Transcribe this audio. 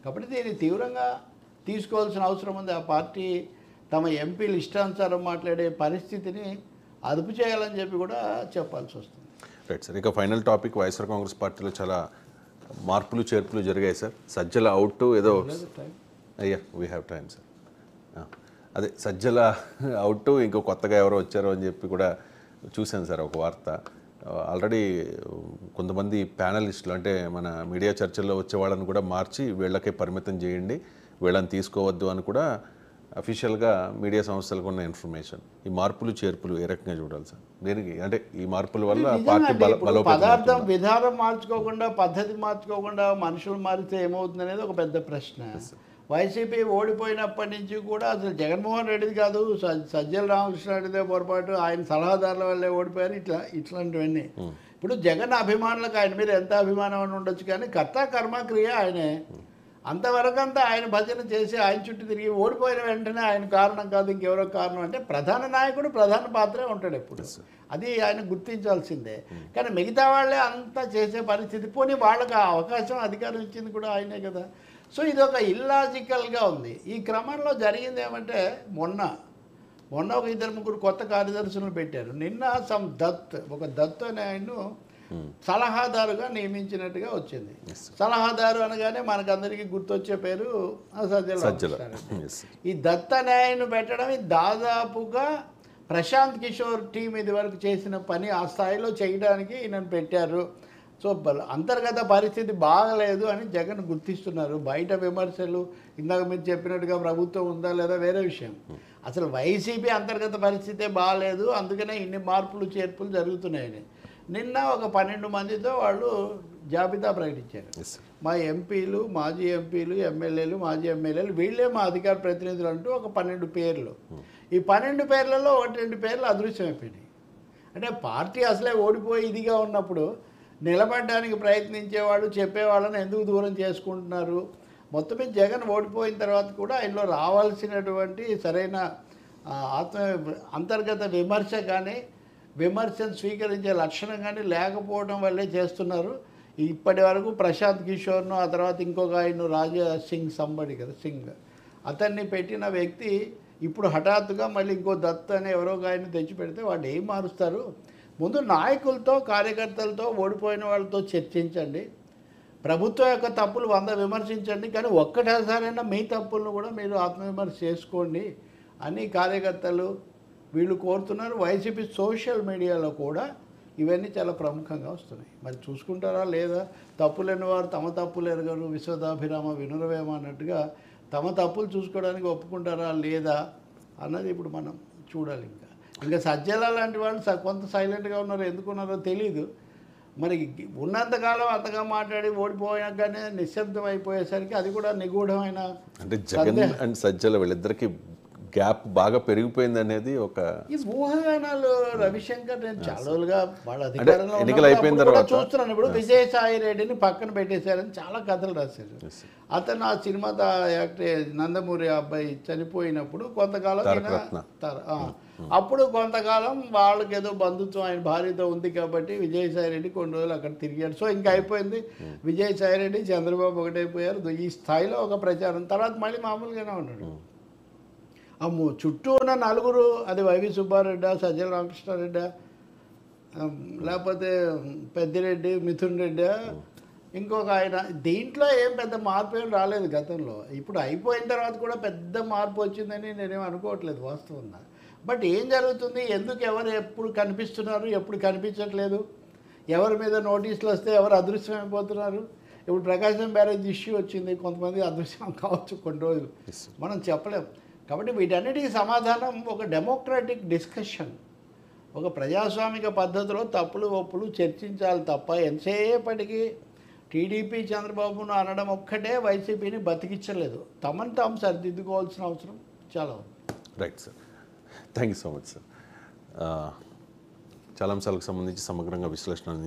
కాబట్టి దీన్ని తీవ్రంగా తీసుకోవాల్సిన అవసరం ఉంది. ఆ పార్టీ తమ ఎంపీలు ఇష్టానుసారం మాట్లాడే పరిస్థితిని అదుపు చేయాలని చెప్పి కూడా చెప్పాల్సి వస్తుంది. Right sir. ఇక ఫైనల్ టాపిక్, వైఎస్ఆర్ కాంగ్రెస్ పార్టీలో చాలా మార్పులు చేర్పులు జరిగాయి సార్. సజ్జల అవుట్ ఏదో అయ్యా వీ హ్యావ్ టైం సార్. అదే సజ్జల అవుట్, ఇంకో కొత్తగా ఎవరో వచ్చారో అని చెప్పి కూడా చూశాను సార్ ఒక వార్త. ఆల్రెడీ కొంతమంది ప్యానలిస్టులు, అంటే మన మీడియా చర్చల్లో వచ్చే వాళ్ళని కూడా మార్చి వీళ్ళకే పరిమితం చేయండి, వీళ్ళని తీసుకోవద్దు అని కూడా అఫీషియల్గా మీడియా సంస్థలకు ఉన్న ఇన్ఫర్మేషన్. ఈ మార్పులు చేర్పులు ఏ రకంగా చూడాలి సార్? దేనికి అంటే ఈ మార్పుల వల్ల పార్టీ పదార్థం విధానం మార్చుకోకుండా, పద్ధతి మార్చుకోకుండా మనుషులు మారితే ఏమవుతుంది అనేది ఒక పెద్ద ప్రశ్న. వైసీపీ ఓడిపోయినప్పటి నుంచి కూడా అసలు జగన్మోహన్ రెడ్డిది కాదు, సజ్జల రామకృష్ణారెడ్డిదే పొరపాటు, ఆయన సలహాదారుల వల్లే ఓడిపోయారు, ఇట్లాంటివన్నీ. ఇప్పుడు జగన్ అభిమానులకు ఆయన మీద ఎంత అభిమానం అని ఉండొచ్చు, కానీ కర్త కర్మక్రియ ఆయనే. అంతవరకు అంతా ఆయన భజన చేసి ఆయన చుట్టూ తిరిగి ఓడిపోయిన వెంటనే ఆయన కారణం కాదు ఇంకెవరో కారణం అంటే ప్రధాన నాయకుడు ప్రధాన పాత్రే ఉంటాడు ఎప్పుడు. అది ఆయన గుర్తించాల్సిందే. కానీ మిగతా వాళ్ళే అంతా చేసే పరిస్థితి, పోనీ వాళ్ళకి ఆ అవకాశం అధికారం ఇచ్చింది కూడా ఆయనే కదా. సో ఇది ఒక ఇల్లాజికల్గా ఉంది. ఈ క్రమంలో జరిగింది ఏమంటే మొన్న ఒక 2-3 కొత్త కార్యదర్శులను పెట్టారు. నిన్న ఒక దత్ అనే ఆయన్ను సలహాదారుగా నియమించినట్టుగా వచ్చింది. సలహాదారు అనగానే మనకందరికీ గుర్తొచ్చే పేరు సజ్జల. ఈ దత్త న్యాయను పెట్టడం దాదాపుగా ప్రశాంత్ కిషోర్ టీం ఇది వరకు చేసిన పని ఆ స్థాయిలో చేయడానికి ఈయనను పెట్టారు. సో అంతర్గత పరిస్థితి బాగలేదు అని జగన్ గుర్తిస్తున్నారు. బయట విమర్శలు ఇందాక మీరు చెప్పినట్టుగా ప్రభుత్వం ఉందా లేదా వేరే విషయం. అసలు వైసీపీ అంతర్గత పరిస్థితే బాగలేదు, అందుకనే ఇన్ని మార్పులు చేర్పులు జరుగుతున్నాయని నిన్న ఒక 12 మందితో వాళ్ళు జాబితా ప్రకటించారు. మా ఎంపీలు, మాజీ ఎంపీలు, ఎమ్మెల్యేలు, మాజీ ఎమ్మెల్యేలు, వీళ్ళే మా అధికార ప్రతినిధులు అంటూ ఒక 12 పేర్లు. ఈ 12 పేర్లలో 1-2 పేర్లు అదృశ్యమైపోయినాయి. అంటే పార్టీ అసలే ఓడిపోయి ఇదిగా ఉన్నప్పుడు నిలబడడానికి ప్రయత్నించేవాళ్ళు చెప్పేవాళ్ళని ఎందుకు దూరం చేసుకుంటున్నారు? మొత్తం మీద జగన్ ఓడిపోయిన తర్వాత కూడా ఆయనలో రావాల్సినటువంటి సరైన అంతర్గత విమర్శ కానీ, విమర్శను స్వీకరించే లక్షణం కానీ లేకపోవడం వల్లే చేస్తున్నారు. ఇప్పటి వరకు ప్రశాంత్ కిషోర్ను, ఆ తర్వాత ఇంకొక ఆయన రాజా సింగ్ అతన్ని పెట్టిన వ్యక్తి ఇప్పుడు హఠాత్తుగా మళ్ళీ ఇంకో దత్ అని ఎవరో ఆయన తెచ్చి పెడితే వాళ్ళు ఏం మారుస్తారు? ముందు నాయకులతో, కార్యకర్తలతో, ఓడిపోయిన వాళ్ళతో చర్చించండి. ప్రభుత్వం యొక్క తప్పులు 100 విమర్శించండి, కానీ ఒక్కటేసారైనా మీ తప్పులను కూడా మీరు ఆత్మవిమర్శ చేసుకోండి అని కార్యకర్తలు వీళ్ళు కోరుతున్నారు. వైసీపీ సోషల్ మీడియాలో కూడా ఇవన్నీ చాలా ప్రముఖంగా వస్తున్నాయి. మరి చూసుకుంటారా లేదా? తప్పులేని వారు తమ తప్పులు ఎరగరు, విశ్వదాభిరామ వినురవేమ అన్నట్టుగా తమ తప్పులు చూసుకోవడానికి ఒప్పుకుంటారా లేదా అన్నది ఇప్పుడు మనం చూడాలి. ఇంకా సజ్జల లాంటి వాళ్ళు కొంత సైలెంట్గా ఉన్నారు, ఎందుకున్నారో తెలీదు. మరి ఉన్నంతకాలం అంతగా మాట్లాడి ఓడిపోయాకనే నిశ్శబ్దం అయిపోయేసరికి అది కూడా నిగూఢమైన, అంటే జగన్ అండ్ సజ్జల వీళ్ళిద్దరికి గ్యాప్ బాగా పెరిగిపోయింది అనేది ఒక ఈ ఊహాగానాలు. రవిశంకర్ నేను చాలా రోజులుగా వాళ్ళ అధికారంలో ఎన్నికలు అయిపోయిన తర్వాత చూస్తున్నాను. ఇప్పుడు విజయసాయి రెడ్డిని పక్కన పెట్టేశారని చాలా కథలు రాశారు. అతను ఆ సినిమా యాక్టర్ నందమూరి అబ్బాయి చనిపోయినప్పుడు కొంతకాలం అప్పుడు కొంతకాలం వాళ్ళకి ఏదో బంధుత్వం ఆయన భార్యతో ఉంది కాబట్టి విజయసాయి రెడ్డి కొన్ని రోజులు అక్కడ తిరిగాడు. సో ఇంకా అయిపోయింది. విజయసాయి రెడ్డి చంద్రబాబు ఒకటైపోయారు. ఈ స్థాయిలో ఒక ప్రచారం. తర్వాత మళ్ళీ మామూలుగానే ఉన్నాడు. అమ్మో చుట్టూ ఉన్న నలుగురు, అది వైవి సుబ్బారెడ్డి, సజ్జల రామకృష్ణారెడ్డి, లేకపోతే పెద్దిరెడ్డి, మిథున్ రెడ్డి, ఇంకొక ఆయన, దీంట్లో ఏం పెద్ద మార్పు ఏం రాలేదు గతంలో. ఇప్పుడు అయిపోయిన తర్వాత కూడా పెద్ద మార్పు వచ్చిందని నేనేం అనుకోవట్లేదు వాస్తవంగా. బట్ ఏం జరుగుతుంది, ఎందుకు ఎవరు ఎప్పుడు కనిపిస్తున్నారు, ఎప్పుడు కనిపించట్లేదు, ఎవరి మీద నోటీసులు వస్తే ఎవరు అదృశ్యమైపోతున్నారు? ఇప్పుడు ప్రకాశం బ్యారేజ్ ఇష్యూ వచ్చింది, కొంతమంది అదృశ్యం కావచ్చు కొన్ని రోజులు, మనం చెప్పలేం. కాబట్టి వీటన్నిటికీ సమాధానం ఒక డెమోక్రాటిక్ డిస్కషన్, ఒక ప్రజాస్వామిక పద్ధతిలో తప్పులు ఒప్పులు చర్చించాలి తప్ప ఎంతసేపటికి టీడీపీ చంద్రబాబును అనడం ఒక్కటే వైసీపీని బతికించలేదు. తమను తాము సరిదిద్దుకోవాల్సిన అవసరం చాలా ఉంది. Right sir, thank you so much sir. చాలా అంశాలకు సంబంధించి సమగ్రంగా విశ్లేషణ